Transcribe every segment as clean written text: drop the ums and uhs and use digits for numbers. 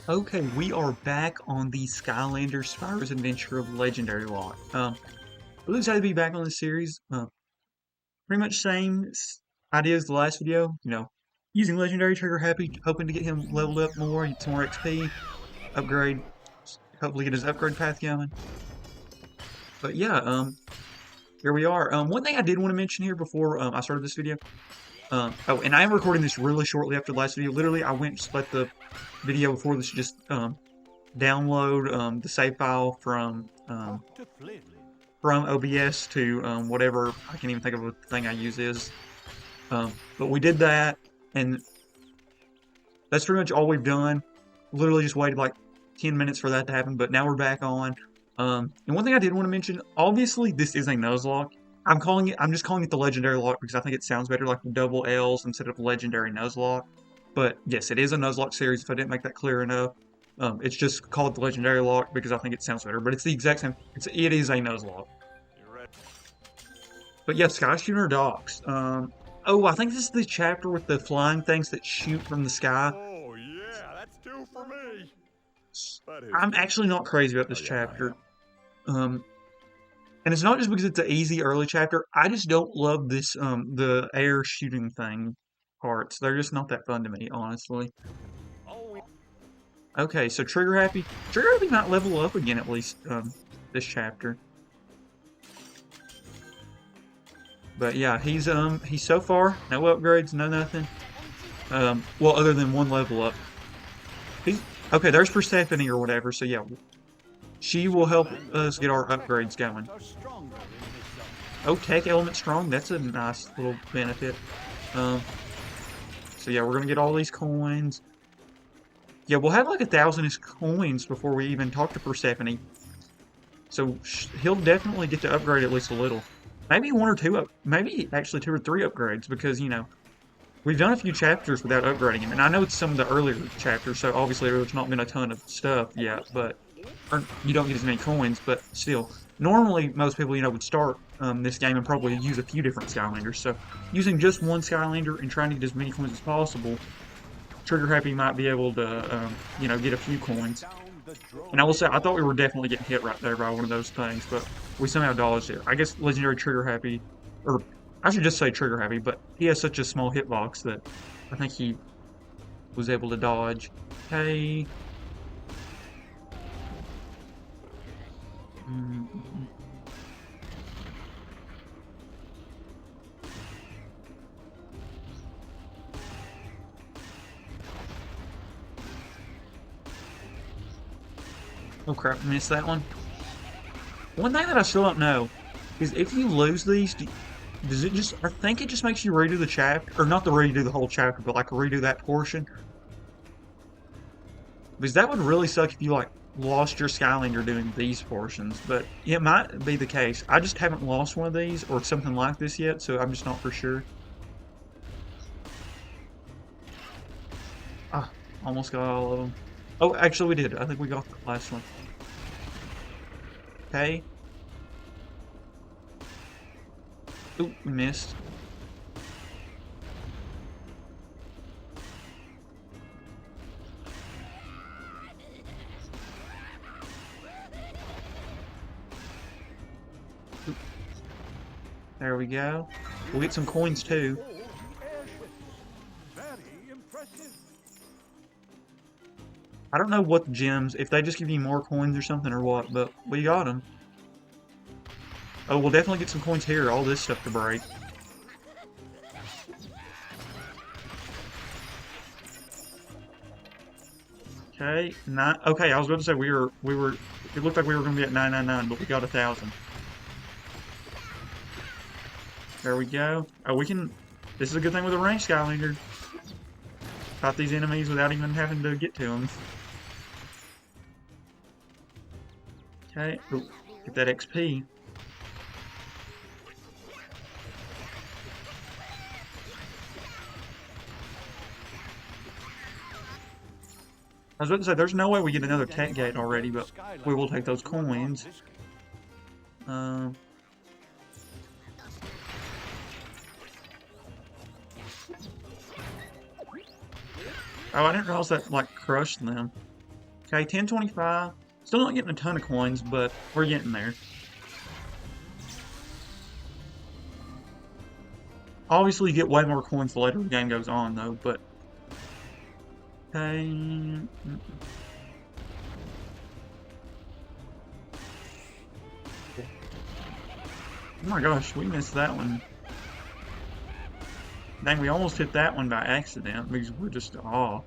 Okay, we are back on the Skylanders Spyro's Adventure of Legendary Locke. Really excited to be back on this series. Pretty much same idea as the last video. Using Legendary Trigger Happy, hoping to get him leveled up more, get some more XP, upgrade, hopefully get his upgrade path going. But yeah, here we are. One thing I did want to mention here before I started this video. Oh, and I am recording this really shortly after the last video. Literally, I went and just let the video before this just download the save file from OBS to whatever, I can't even think of what the thing I use is. But we did that, and that's pretty much all we've done. Literally just waited like 10 minutes for that to happen, but now we're back on. And one thing I did want to mention, obviously this is a Nuzlocke. I'm just calling it the Legendary Lock because I think it sounds better like the double L's instead of Legendary Nuzlocke. But yes, it is a Nuzlocke series if I didn't make that clear enough. It's just called the Legendary Lock because I think it sounds better, but it's the exact same. It is a Nuzlocke. But yeah, Schooner docks. Oh, I think this is the chapter with the flying things that shoot from the sky. Oh yeah, that's two for me. I'm actually not crazy about this chapter. And it's not just because it's an easy early chapter. I just don't love this the air shooting thing parts. They're just not that fun to me, honestly. Okay, so Trigger Happy. Trigger Happy might level up again at least this chapter. But yeah, he's so far no upgrades, no nothing. Well, other than one level up. Okay. There's Persephone or whatever. So yeah, she will help us get our upgrades going. Oh, Tech Element Strong. That's a nice little benefit. So yeah, we're gonna get all these coins. Yeah, we'll have like 1,000-ish coins before we even talk to Persephone. So he'll definitely get to upgrade at least a little. Maybe one or two, maybe actually 2 or 3 upgrades because, we've done a few chapters without upgrading him. And I know it's some of the earlier chapters, so obviously there's not been a ton of stuff yet, or you don't get as many coins, but still. Normally, most people, would start this game and probably use a few different Skylanders. So using just one Skylander and trying to get as many coins as possible, Trigger Happy might be able to, get a few coins. And I will say, I thought we were definitely getting hit right there by one of those things, but we somehow dodged it. I guess Legendary Trigger Happy, or I should just say Trigger Happy, but he has such a small hitbox that I think he was able to dodge. Hey. Oh crap, missed that one. One thing that I still don't know is if you lose these, does it just, I think it just makes you redo the chapter, or not the redo the whole chapter, but like redo that portion. Because that would really suck if you like lost your Skylander doing these portions, but it might be the case. I just haven't lost one of these or something like this yet, so I'm just not for sure. Ah, almost got all of them. Oh, actually we did. I think we got the last one. Okay. Oop, we missed. Oop. There we go. We'll get some coins too. I don't know what the gems, if they just give you more coins or something or what, but we got them. Oh, we'll definitely get some coins here, all this stuff to break. Okay, okay, I was about to say we were, it looked like we were going to be at 999, but we got 1,000. There we go. Oh, this is a good thing with a range Skylander. Fight these enemies without even having to get to them. Okay, ooh, get that XP. I was about to say, there's no way we get another tech gate already, but we will take those coins. Oh, I didn't realize that, like, crushed them. Okay, 1025. Still not getting a ton of coins, but we're getting there. Obviously, you get way more coins the later the game goes on, though, but... Okay... Oh my gosh, we missed that one. Dang, we almost hit that one by accident because we're just off.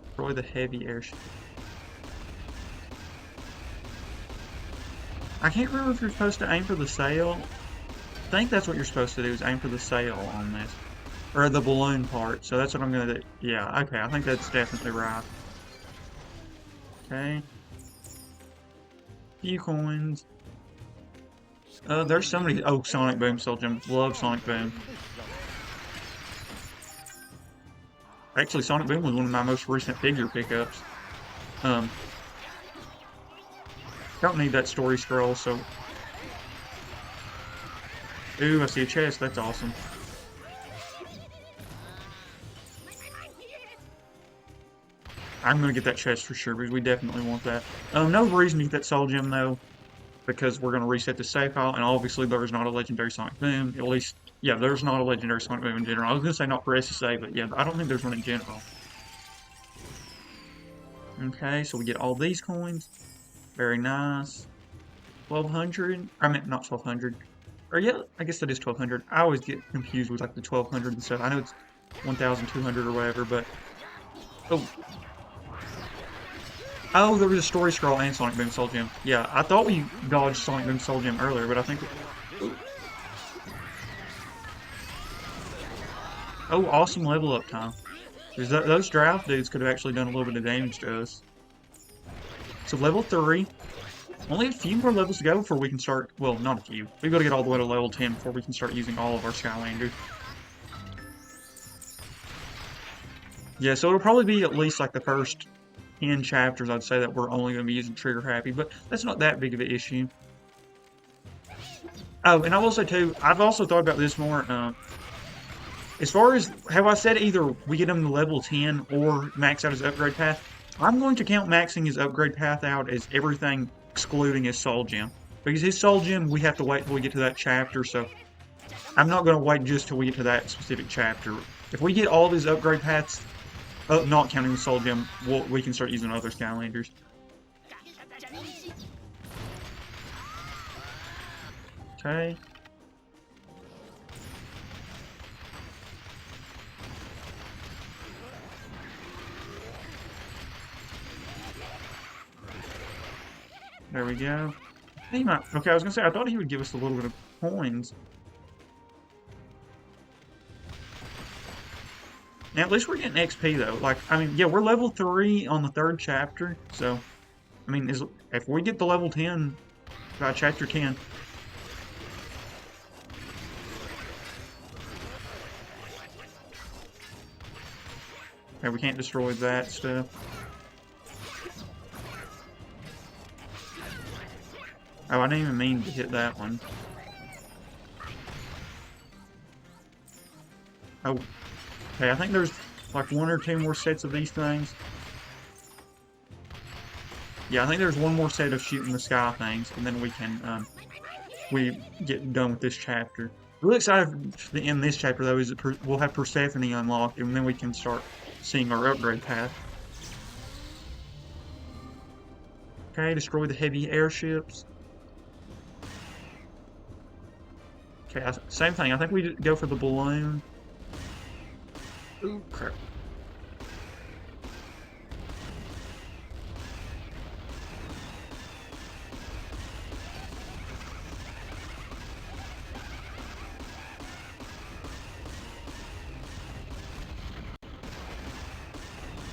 Destroy the heavy airship. I can't remember if you're supposed to aim for the sail. I think that's what you're supposed to do, is aim for the sail on this. Or the balloon part, so that's what I'm gonna do. Yeah, okay, I think that's definitely right. Okay. Few coins. There's somebody. Oh, Sonic Boom Soul Gem. Love Sonic Boom. Actually, Sonic Boom was one of my most recent figure pickups. Don't need that story scroll, so... Ooh, I see a chest. That's awesome. I'm gonna get that chest for sure, because we definitely want that. No reason to get that Soul Gem, though, because we're gonna reset the save file, and obviously there's not a legendary Sonic Boom. At least, yeah, there's not a legendary Sonic Boom in general. I was gonna say not for SSA, but yeah, I don't think there's one in general. Okay, so we get all these coins. Very nice. 1200? I meant not 1200. Or yeah, I guess that is 1200. I always get confused with like the 1200 and stuff. I know it's 1200 or whatever, but... Oh. Oh, there was a story scroll and Sonic Boom Soul Gem. Yeah, I thought we dodged Sonic Boom Soul Gem earlier, but I think... Oh, awesome level up time. Those draft dudes could have actually done a little bit of damage to us. So level 3. Only a few more levels to go before we can start... Well, not a few. We've got to get all the way to level 10 before we can start using all of our Skylanders. Yeah, so it'll probably be at least like the first 10 chapters, I'd say, that we're only going to be using Trigger Happy, but that's not that big of an issue. Oh, and I will say too, I've also thought about this more. As far as, have I said either we get him to level 10 or max out his upgrade path? I'm going to count maxing his upgrade path out as everything excluding his Soul Gem. Because his Soul Gem, we have to wait till we get to that chapter, so I'm not going to wait just till we get to that specific chapter. If we get all of his upgrade paths, not counting the Soul Gem, we can start using other Skylanders. Okay. There we go. He might. Okay, I was gonna say, I thought he would give us a little bit of coins. Now, at least we're getting XP, though. Like, I mean, yeah, we're level 3 on the 3rd chapter, so... I mean, if we get the level 10 by chapter 10... Okay, we can't destroy that stuff. Oh, I didn't even mean to hit that one. Oh. Okay, I think there's like 1 or 2 more sets of these things. Yeah, I think there's 1 more set of shooting the sky things, and then we can, we get done with this chapter. Really excited to end this chapter, though, is that we'll have Persephone unlocked, and then we can start seeing our upgrade path. Okay, destroy the heavy airships. Okay, same thing. I think we go for the balloon. Ooh, crap.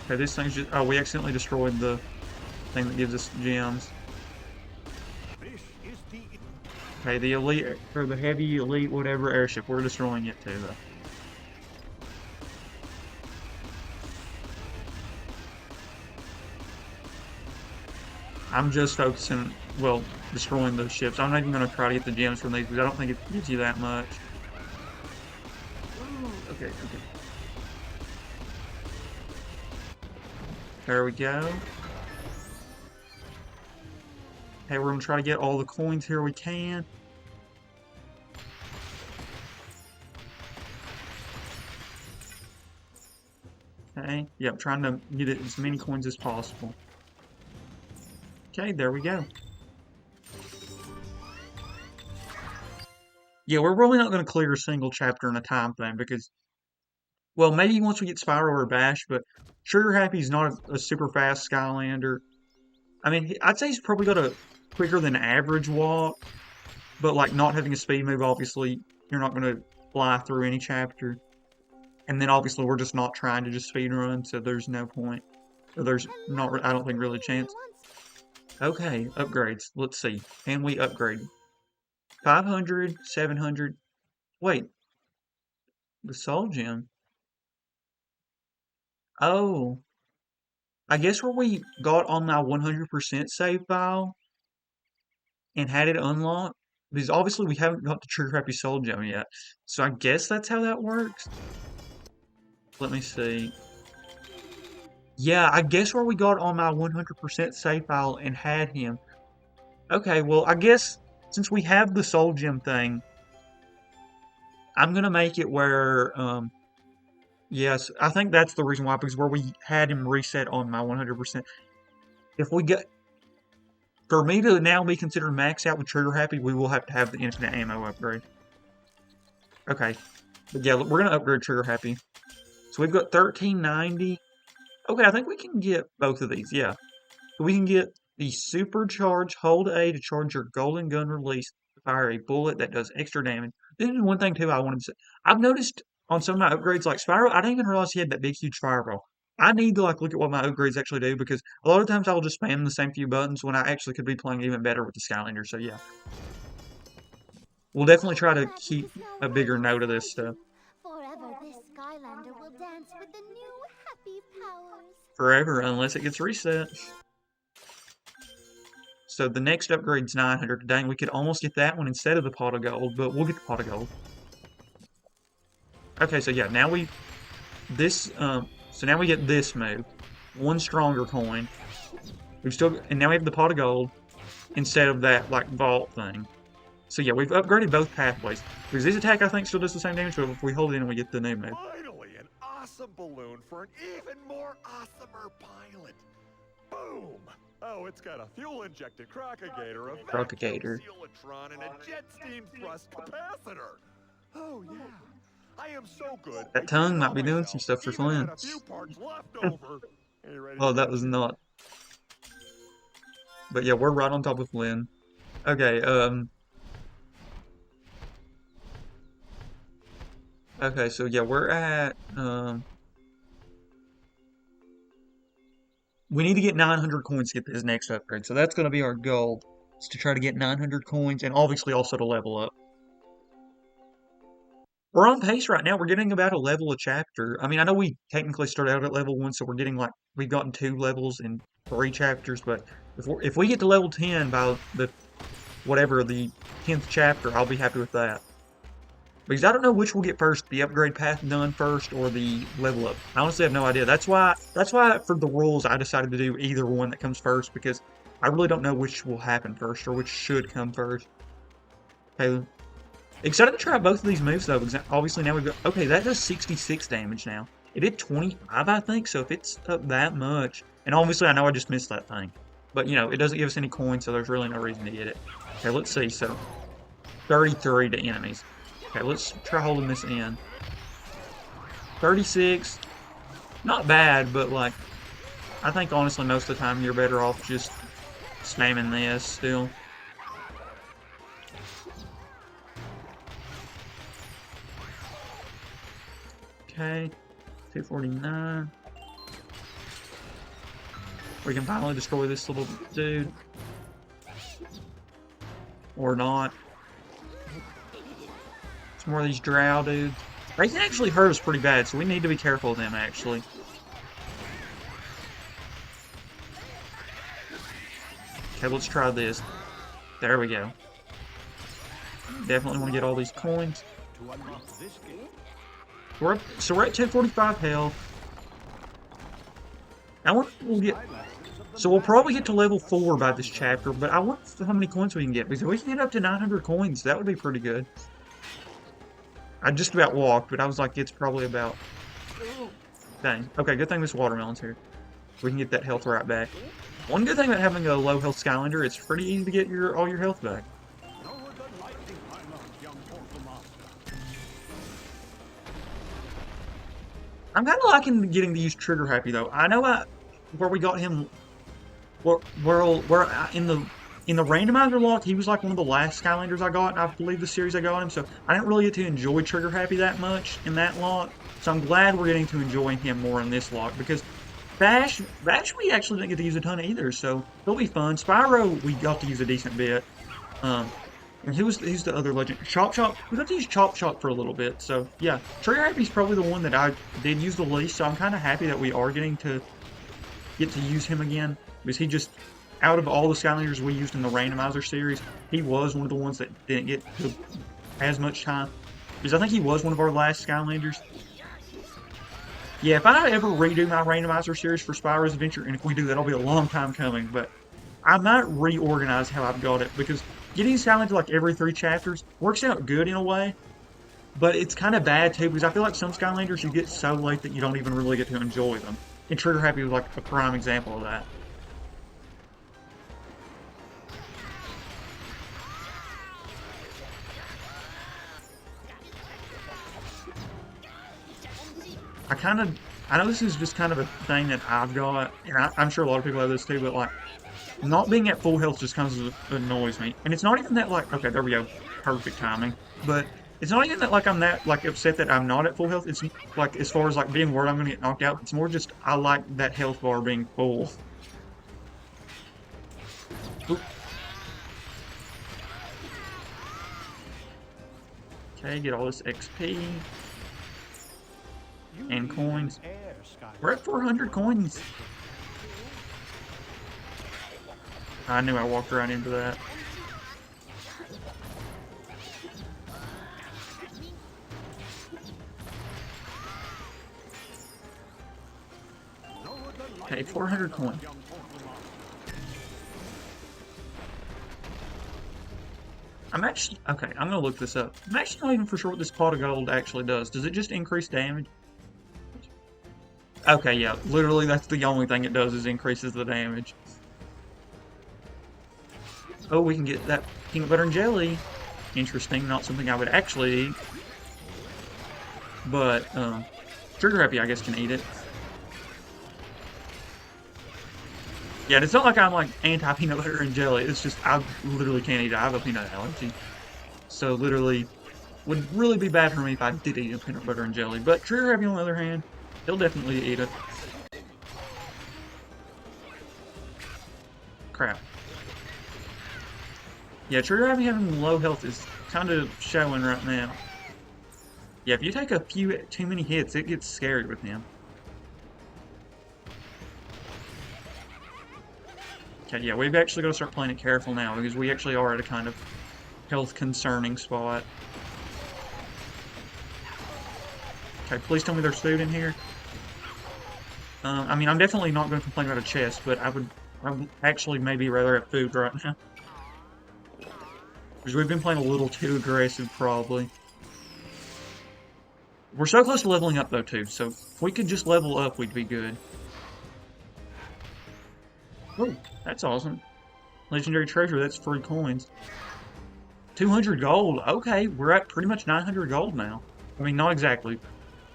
Okay, this thing's just... Oh, we accidentally destroyed the thing that gives us gems. Okay, the elite, or the heavy elite whatever airship, we're destroying it too, though. I'm just focusing, well, destroying those ships. I'm not even going to try to get the gems from these because I don't think it gives you that much. Okay, okay. There we go. Hey, we're going to try to get all the coins here we can. Okay, yep, trying to get it as many coins as possible. Okay, there we go. Yeah, we're really not going to clear a single chapter in a time thing because, well, maybe once we get Spyro or Bash, but Sugar Happy's not a super fast Skylander. I mean, I'd say he's probably got a quicker than average walk, but like not having a speed move, obviously, you're not going to fly through any chapter. And then obviously we're just not trying to just speed run, so there's no point. Or there's not, I don't think, really a chance. Okay, upgrades. Let's see. Can we upgrade? 500, 700. Wait, the Soul Gem. Oh, I guess where we got on my 100% save file and had it unlocked, because obviously we haven't got the Trigger Happy Soul Gem yet. So I guess that's how that works. Let me see. Yeah, I guess where we got on my 100% save file and had him. Okay, well, I guess since we have the Soul Gem thing, I'm going to make it where, yes, I think that's the reason why, because where we had him reset on my 100%. If we get, for me to now be considered max out with Trigger Happy, we will have to have the infinite ammo upgrade. Okay, but yeah, we're going to upgrade Trigger Happy. So we've got 1390. Okay, I think we can get both of these, yeah. So we can get the Supercharge Hold A to charge your Golden Gun release to fire a bullet that does extra damage. This is one thing, too, I wanted to say. I've noticed on some of my upgrades, like Spyro, I didn't even realize he had that big, huge fireball. I need to, like, look at what my upgrades actually do, because a lot of times I'll just spam the same few buttons when I actually could be playing even better with the Skylanders, so yeah. We'll definitely try to keep a bigger note of this stuff. Forever this Skylander will dance with the new happy powers. Forever, unless it gets reset. So the next upgrade's 900. Dang, we could almost get that one instead of the pot of gold, but we'll get the pot of gold. Okay, so yeah, now we so now we get this move. One stronger coin. And now we have the pot of gold instead of that like vault thing. So yeah, we've upgraded both pathways. Because this attack I think still does the same damage, but if we hold it in we get the new move. Finally, an awesome balloon for an even more awesomer pilot. Boom! Oh, it's got a fuel-injected crocagator, a Crocagator. Sealatron, and a jet steam thrust capacitor. Oh yeah, I am so good. That tongue might be doing some stuff for Flynn. Oh, that was not. But yeah, we're right on top of Flynn. Okay, okay, so yeah, we're at, we need to get 900 coins to get this next upgrade, so that's going to be our goal, is to try to get 900 coins, and obviously also to level up. We're on pace right now, we're getting about a level a chapter. I mean, I know we technically started out at level 1, so we're getting like, we've gotten 2 levels in 3 chapters, but if we get to level 10 by the, whatever, the 10th chapter, I'll be happy with that. Because I don't know which we'll get first, the upgrade path done first or the level up. I honestly have no idea. That's why for the rules I decided to do either one that comes first, because I really don't know which will happen first or which should come first. Okay. Excited to try both of these moves though, because obviously now we've got, okay, that does 66 damage now. It did 25, I think, so if it's up that much, and obviously I know I just missed that thing. But you know, it doesn't give us any coins, so there's really no reason to get it. Okay, let's see, so 33 to enemies. Okay, let's try holding this in. 36. Not bad, but like, I think honestly most of the time you're better off just spamming this still. Okay, 249. We can finally destroy this little dude. Or not. More of these drow dudes. They can actually hurt us pretty bad, so we need to be careful of them, actually. Okay, let's try this. There we go. Definitely want to get all these coins. So we're at 245 health. We'll get. So we'll probably get to level 4 by this chapter, but I wonder how many coins we can get, because if we can get up to 900 coins, that would be pretty good. I just about walked, but I was like, it's probably about... Dang. Okay, good thing this watermelon's here. We can get that health right back. One good thing about having a low health Skylander, it's pretty easy to get all your health back. I'm kind of liking getting to use Trigger Happy though. I know where we got him. Where in the randomizer lock, he was like one of the last Skylanders I got. I believe the series I got him, so I didn't really get to enjoy Trigger Happy that much in that lock. So I'm glad we're getting to enjoy him more in this lock, because Bash we actually didn't get to use a ton either, so it'll be fun. Spyro we got to use a decent bit. And who's the other legend? Chop Chop. We got to use Chop Chop for a little bit. So yeah, Trigger Happy's probably the one that I did use the least. So I'm kind of happy that we are getting to use him again, because he just, out of all the Skylanders we used in the randomizer series, he was one of the ones that didn't get to as much time, because I think he was one of our last Skylanders. Yeah, if I ever redo my randomizer series for Spyro's Adventure, and if we do, that'll be a long time coming, but I might reorganize how I've got it, because getting Skylander like every 3 chapters works out good in a way, but it's kind of bad too, because I feel like some Skylanders you get so late that you don't even really get to enjoy them. And Trigger Happy was like a prime example of that. I know this is just kind of a thing that I've got, and I'm sure a lot of people have this too, but like, not being at full health just kind of annoys me. And it's not even that like, okay, there we go, perfect timing. But it's not even that like I'm that like upset that I'm not at full health. It's like, as far as like being worried I'm gonna get knocked out, it's more just I like that health bar being full. Oop. Okay, get all this XP and coins. We're at 400 coins. I knew I walked right into that. Okay, 400 coins. Okay, I'm gonna look this up. I'm actually not even for sure what this pot of gold actually does. Does it just increase damage? Okay, yeah, literally that's the only thing it does, is increases the damage. Oh, we can get that peanut butter and jelly. Interesting, not something I would actually eat. But, Trigger Happy, I guess, can eat it. Yeah, and it's not like I'm, like, anti-peanut butter and jelly. It's just, I literally can't eat it. I have a peanut allergy. So, literally, would really be bad for me if I did eat a peanut butter and jelly. But Trigger Happy, on the other hand, he'll definitely eat it. Crap. Yeah, Trigger Happy having low health is kind of showing right now. Yeah, if you take a few too many hits, it gets scary with him. Okay, yeah, we've actually got to start playing it careful now, because we actually are at a kind of health concerning spot. Okay, please tell me there's food in here. I mean, I'm definitely not going to complain about a chest, but I would actually maybe rather have food right now. Because we've been playing a little too aggressive, probably. We're so close to leveling up, though, too. So if we could just level up, we'd be good. Oh, that's awesome. Legendary treasure, that's free coins. 200 gold. Okay, we're at pretty much 900 gold now. I mean, not exactly,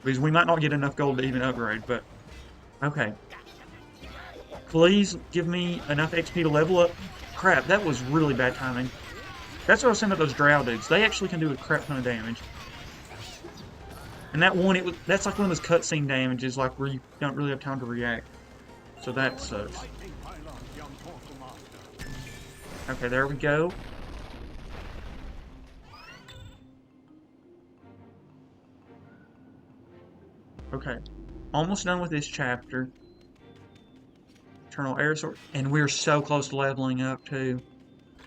because we might not get enough gold to even upgrade, but... Okay. Please give me enough XP to level up. Crap, that was really bad timing. That's what I was saying about those drow dudes. They actually can do a crap ton of damage. And that one, that's like one of those cutscene damages, like where you don't really have time to react. So that sucks. Okay, there we go. Okay. Almost done with this chapter. Eternal Air Sword. And we're so close to leveling up, too.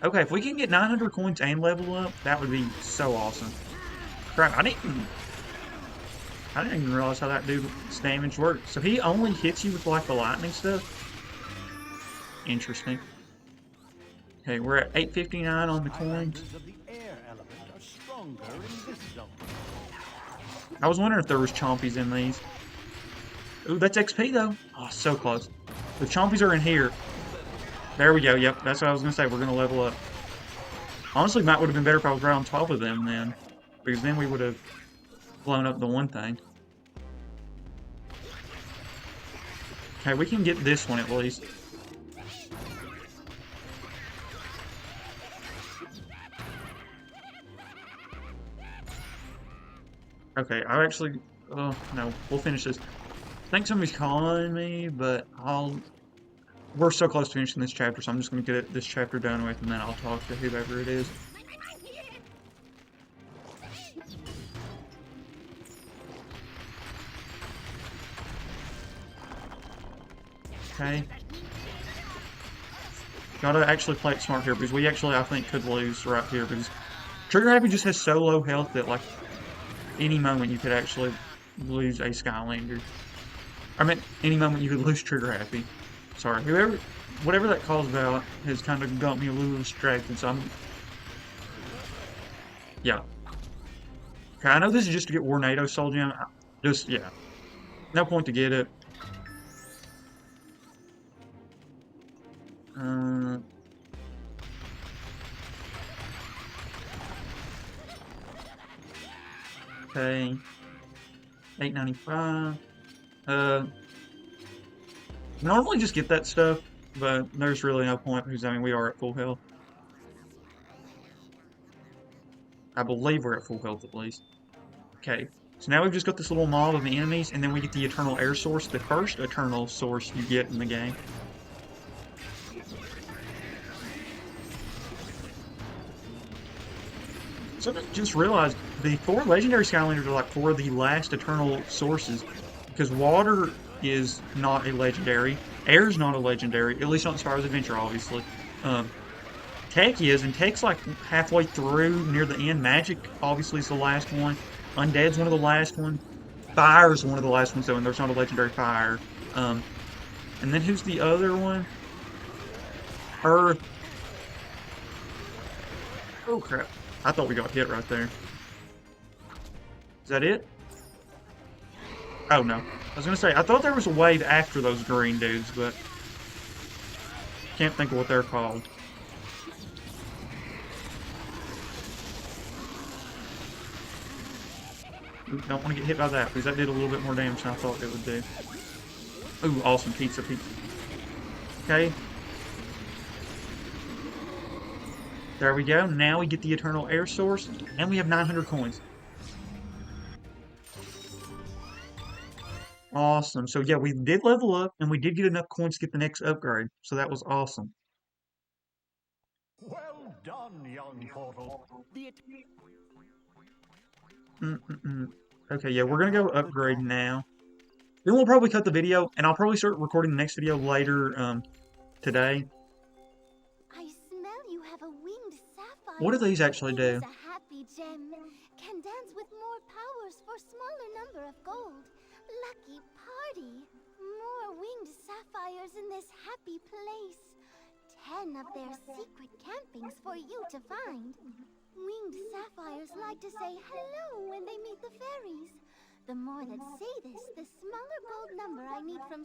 Okay, if we can get 900 coins and level up, that would be so awesome. Crap, I didn't even realize how that dude's damage works. So he only hits you with, like, the lightning stuff? Interesting. Okay, we're at 859 on the coins. I was wondering if there was chompies in these. Ooh, that's XP though. Oh, so close. The chompies are in here. There we go. Yep, that's what I was gonna say. We're gonna level up. Honestly, might would have been better if I was right on top of them then, because then we would have blown up the one thing. Okay, we can get this one at least. Okay, I actually... Oh, no. We'll finish this. I think somebody's calling me, but we're so close to finishing this chapter, so I'm just going to get this chapter done with, and then I'll talk to whoever it is. Okay. Gotta actually play it smart here, because we actually, I think, could lose right here, because Trigger Happy just has so low health that, like, any moment you could actually lose a Skylander. I mean, any moment you could lose Trigger Happy. Sorry, whatever that call's about has kind of got me a little distracted, so I'm... Yeah. Okay, I know this is just to get Warnado Soul Gem. Just, yeah. No point to get it. Okay. 895. Normally just get that stuff, but there's really no point because, I mean, we are at full health. I believe we're at full health at least. Okay. So now we've just got this little mob of the enemies, and then we get the Eternal Air Source, the first Eternal Source you get in the game. So I just realized the 4 legendary Skylanders are like 4 of the last eternal sources, because water is not a legendary, air is not a legendary, at least not in Spyro's Adventure, obviously. Tech is, and Tech's like halfway through, near the end. Magic, obviously, is the last one. Undead's one of the last ones. Fire's one of the last ones, though, and there's not a legendary fire. And then who's the other one? Earth. Oh, crap. I thought we got hit right there. Is that it? Oh, no. I was going to say, I thought there was a wave after those green dudes, but... Can't think of what they're called. Ooh, don't want to get hit by that, because that did a little bit more damage than I thought it would do. Ooh, awesome. Pizza. Okay. There we go. Now we get the Eternal Air Source, and we have 900 coins. Awesome. So yeah, we did level up, and we did get enough coins to get the next upgrade. So that was awesome. Well done, young Portal. Okay, yeah, we're gonna go upgrade now. Then we'll probably cut the video, and I'll probably start recording the next video later today. I smell you have a winged sapphire. What do these actually do? It's a happy gem. Can dance with more powers for smaller number of gold. Lucky party. More winged sapphires in this happy place. 10 of their secret campings for you to find. Winged sapphires like to say hello when they meet the fairies. The more that say this, the smaller gold number I need from...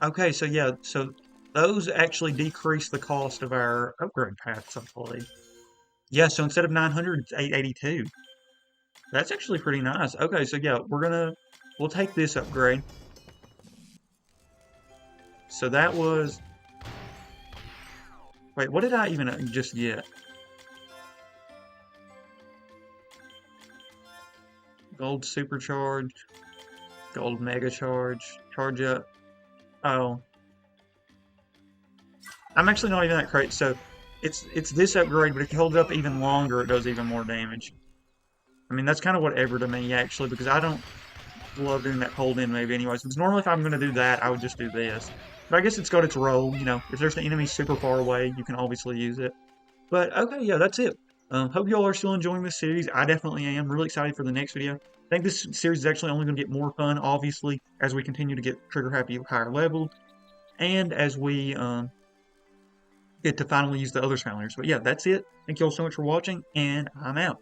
Okay, so yeah, so those actually decrease the cost of our upgrade paths, I believe. Yeah, so instead of 900, it's 882. That's actually pretty nice. Okay, so yeah, we'll take this upgrade. So that was... Wait, what did I even just get? Gold supercharge, gold mega charge, charge up. Oh. I'm actually not even that crazy. So it's this upgrade, but if you hold it up even longer, it does even more damage. I mean, that's kind of whatever to me, actually, because I don't... love doing that hold-in maybe anyways, because normally if I'm going to do that, I would just do this. But I guess it's got its role, you know, if there's an enemy super far away, you can obviously use it. But, okay, yeah, that's it. Hope you all are still enjoying this series. I definitely am. Really excited for the next video. I think this series is actually only going to get more fun, obviously, as we continue to get Trigger Happy higher level, and as we get to finally use the other Skylanders. But yeah, that's it. Thank you all so much for watching, and I'm out.